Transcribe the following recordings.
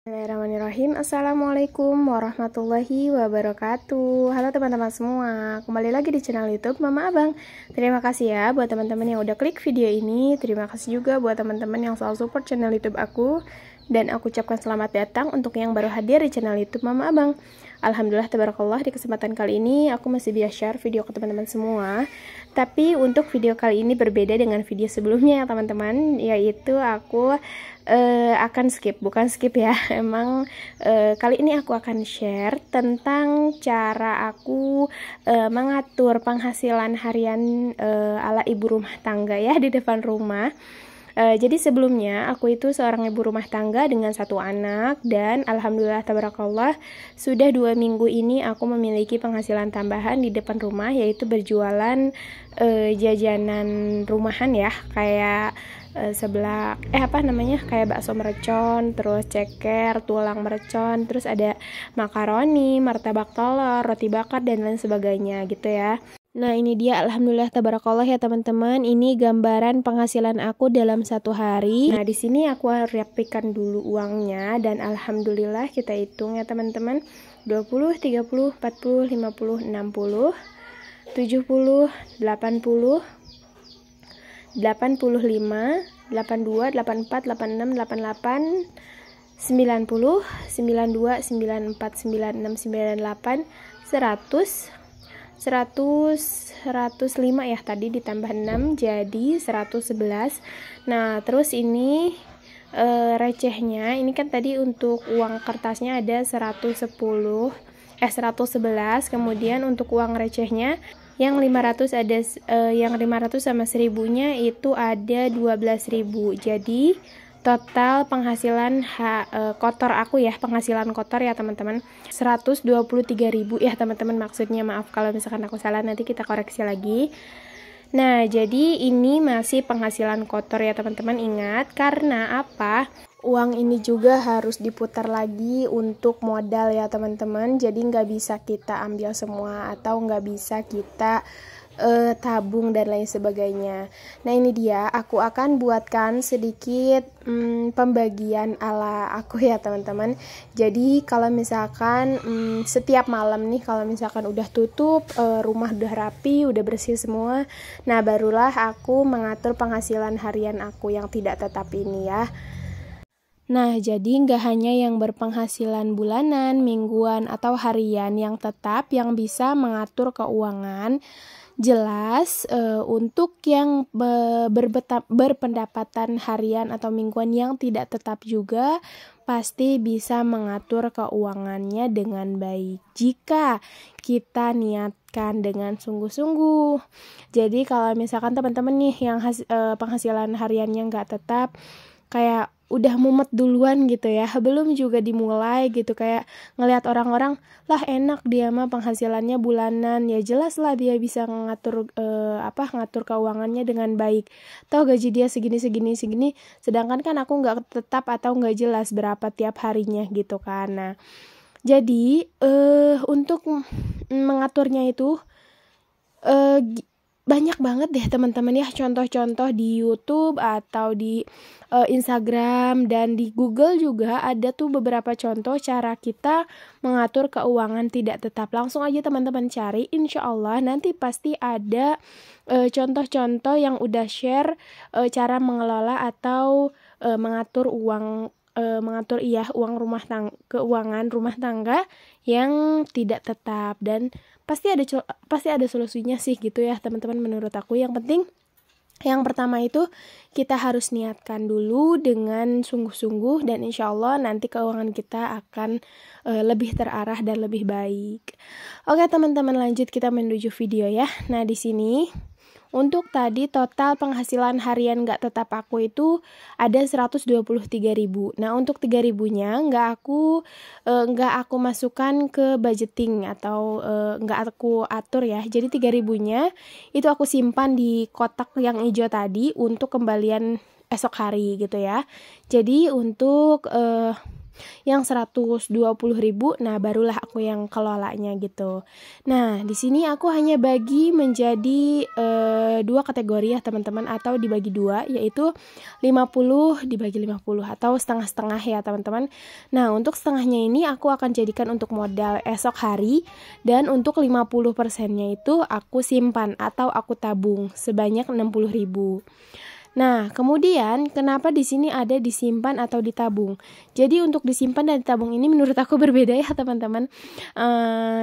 Bismillahirrahmanirrahim. Assalamualaikum warahmatullahi wabarakatuh. Halo teman-teman semua, kembali lagi di channel YouTube Mama Abang. Terima kasih ya buat teman-teman yang udah klik video ini. Terima kasih juga buat teman-teman yang selalu support channel YouTube aku. Dan aku ucapkan selamat datang untuk yang baru hadir di channel YouTube Mama Abang. Alhamdulillah tabarakallah, di kesempatan kali ini aku masih bisa share video ke teman-teman semua. Tapi untuk video kali ini berbeda dengan video sebelumnya ya teman-teman, yaitu aku akan bukan skip ya. Emang kali ini aku akan share tentang cara aku mengatur penghasilan harian ala ibu rumah tangga ya di depan rumah. Jadi sebelumnya aku itu seorang ibu rumah tangga dengan satu anak, dan alhamdulillah tabarakallah sudah 2 minggu ini aku memiliki penghasilan tambahan di depan rumah, yaitu berjualan jajanan rumahan ya, kayak kayak bakso mercon, terus ceker, tulang mercon, terus ada makaroni, martabak telur, roti bakar dan lain sebagainya gitu ya. Nah ini dia, alhamdulillah tabarakallah ya teman-teman, ini gambaran penghasilan aku dalam satu hari. Nah di sini aku rapikan dulu uangnya, dan alhamdulillah kita hitung ya teman-teman, 20, 30, 40, 50, 60, 70, 80, 85, 82, 84, 86, 88, 90, 92, 94, 96, 98, 100, 105 ya, tadi ditambah 6 jadi 111. Nah terus ini recehnya, ini kan tadi untuk uang kertasnya ada 111, kemudian untuk uang recehnya yang 500 ada yang 500 sama 1000-nya itu ada 12.000. Jadi total penghasilan kotor aku ya, penghasilan kotor ya teman-teman, 123.000 ya teman-teman, maksudnya maaf kalau misalkan aku salah, nanti kita koreksi lagi. Nah jadi ini masih penghasilan kotor ya teman-teman, ingat, karena apa? Uang ini juga harus diputar lagi untuk modal ya teman-teman, jadi nggak bisa kita ambil semua atau nggak bisa kita tabung dan lain sebagainya. Nah ini dia, aku akan buatkan sedikit pembagian ala aku ya teman-teman. Jadi kalau misalkan setiap malam nih, kalau misalkan udah tutup, rumah udah rapi, udah bersih semua, nah barulah aku mengatur penghasilan harian aku yang tidak tetap ini ya. Nah, jadi nggak hanya yang berpenghasilan bulanan, mingguan, atau harian yang tetap yang bisa mengatur keuangan. Jelas untuk yang berpendapatan harian atau mingguan yang tidak tetap juga pasti bisa mengatur keuangannya dengan baik jika kita niatkan dengan sungguh-sungguh. Jadi kalau misalkan teman-teman nih yang penghasilan hariannya nggak tetap, kayak udah mumet duluan gitu ya, belum juga dimulai gitu, kayak ngelihat orang-orang lah enak dia mah penghasilannya bulanan, ya jelas lah dia bisa ngatur ngatur keuangannya dengan baik, toh gaji dia segini, sedangkan kan aku nggak tetap atau nggak jelas berapa tiap harinya gitu kan. Nah jadi untuk mengaturnya itu banyak banget deh teman-teman ya, contoh-contoh di YouTube atau di Instagram dan di Google juga ada tuh beberapa contoh cara kita mengatur keuangan tidak tetap. Langsung aja teman-teman cari, insya Allah nanti pasti ada contoh-contoh yang udah share cara mengelola atau mengatur uang keuangan rumah tangga yang tidak tetap, dan pasti ada solusinya sih gitu ya teman-teman menurut aku. Yang penting yang pertama itu kita harus niatkan dulu dengan sungguh-sungguh, dan insya Allah nanti keuangan kita akan lebih terarah dan lebih baik. Oke teman-teman, lanjut kita menuju video ya. Nah di sini untuk tadi total penghasilan harian nggak tetap aku itu ada 123.000. Nah untuk 3.000-nya nggak aku masukkan ke budgeting atau nggak aku atur ya. Jadi 3.000-nya itu aku simpan di kotak yang hijau tadi untuk kembalian esok hari gitu ya. Jadi untuk yang 120.000, nah barulah aku yang kelolanya gitu. Nah, di sini aku hanya bagi menjadi 2 kategori ya teman-teman, atau dibagi 2, yaitu 50 dibagi 50 atau setengah-setengah ya teman-teman. Nah, untuk setengahnya ini aku akan jadikan untuk modal esok hari, dan untuk 50%-nya itu aku simpan atau aku tabung sebanyak 60.000. Nah, kemudian kenapa di sini ada disimpan atau ditabung? Jadi untuk disimpan dan ditabung ini menurut aku berbeda ya teman-teman.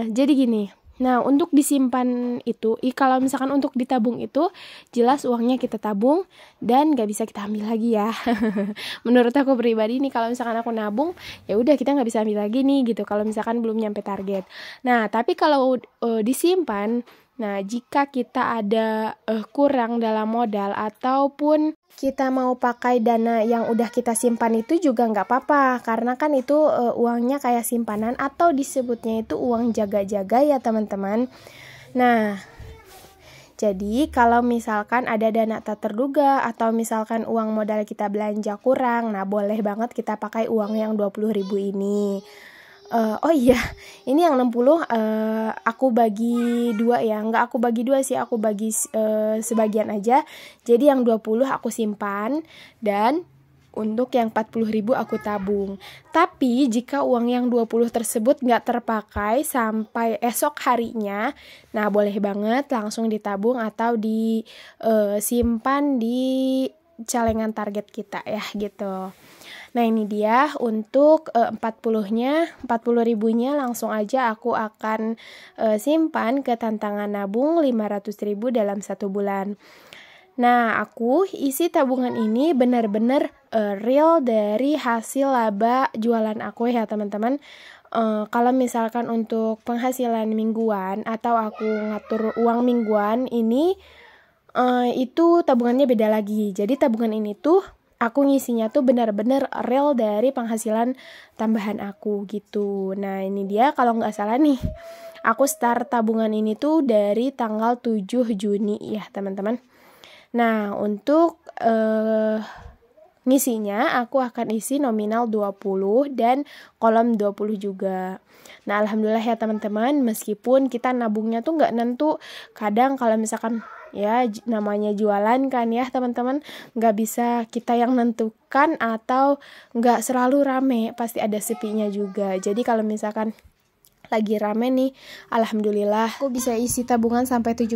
Jadi gini. Nah, untuk disimpan itu, kalau misalkan untuk ditabung itu jelas uangnya kita tabung dan gak bisa kita ambil lagi ya. Menurut aku pribadi nih, kalau misalkan aku nabung, ya udah kita nggak bisa ambil lagi nih gitu. Kalau misalkan belum nyampe target. Nah, tapi kalau disimpan, nah, jika kita ada kurang dalam modal ataupun kita mau pakai dana yang udah kita simpan itu juga nggak apa-apa, karena kan itu uangnya kayak simpanan atau disebutnya itu uang jaga-jaga ya teman-teman. Nah, jadi kalau misalkan ada dana tak terduga atau misalkan uang modal kita belanja kurang, nah boleh banget kita pakai uang yang 20.000 ini. Oh iya, ini yang 60 aku bagi 2 ya. Enggak aku bagi 2 sih, aku bagi sebagian aja. Jadi yang 20 aku simpan, dan untuk yang 40.000 aku tabung. Tapi jika uang yang 20 tersebut nggak terpakai sampai esok harinya, nah boleh banget langsung ditabung atau disimpan di celengan target kita ya gitu. Nah, ini dia untuk 40-nya, 40.000-nya langsung aja aku akan simpan ke tantangan nabung 500.000 dalam 1 bulan. Nah, aku isi tabungan ini benar-benar real dari hasil laba jualan aku ya teman-teman. Kalau misalkan untuk penghasilan mingguan atau aku ngatur uang mingguan ini, itu tabungannya beda lagi. Jadi tabungan ini tuh aku ngisinya tuh benar-benar real dari penghasilan tambahan aku gitu. Nah, ini dia kalau nggak salah nih, aku start tabungan ini tuh dari tanggal 7 Juni ya teman-teman. Nah, untuk ngisinya aku akan isi nominal 20 dan kolom 20 juga. Nah, alhamdulillah ya teman-teman, meskipun kita nabungnya tuh nggak nentu, kadang kalau misalkan ya namanya jualan kan ya teman-teman, nggak bisa kita yang nentukan atau nggak selalu rame, pasti ada sepinya juga. Jadi kalau misalkan lagi rame nih, alhamdulillah aku bisa isi tabungan sampai 70.000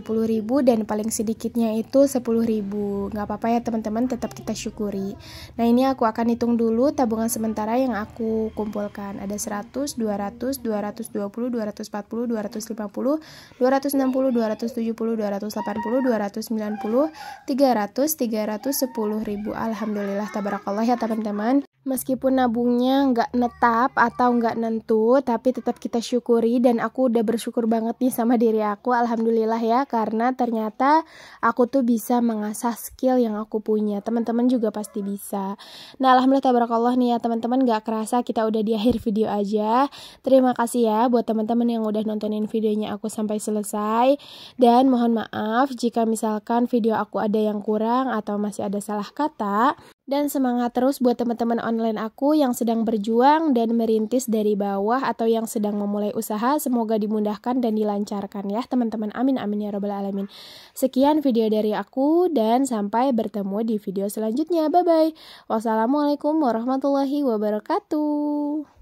dan paling sedikitnya itu 10.000. Nggak apa-apa ya teman-teman, tetap kita syukuri. Nah, ini aku akan hitung dulu tabungan sementara yang aku kumpulkan. Ada 100, 200, 220, 240, 250, 260, 270, 280, 290, 300, 310.000. Alhamdulillah, tabarakallah ya teman-teman. Meskipun nabungnya nggak netap atau nggak nentu, tapi tetap kita syukuri, dan aku udah bersyukur banget nih sama diri aku, alhamdulillah ya, karena ternyata aku tuh bisa mengasah skill yang aku punya. Teman-teman juga pasti bisa. Nah, alhamdulillah tabarakallah nih ya teman-teman, nggak kerasa kita udah di akhir video aja. Terima kasih ya buat teman-teman yang udah nontonin videonya aku sampai selesai, dan mohon maaf jika misalkan video aku ada yang kurang atau masih ada salah kata. Dan semangat terus buat teman-teman online aku yang sedang berjuang dan merintis dari bawah atau yang sedang memulai usaha. Semoga dimudahkan dan dilancarkan ya teman-teman. Amin amin ya robbal alamin. Sekian video dari aku dan sampai bertemu di video selanjutnya. Bye bye. Wassalamualaikum warahmatullahi wabarakatuh.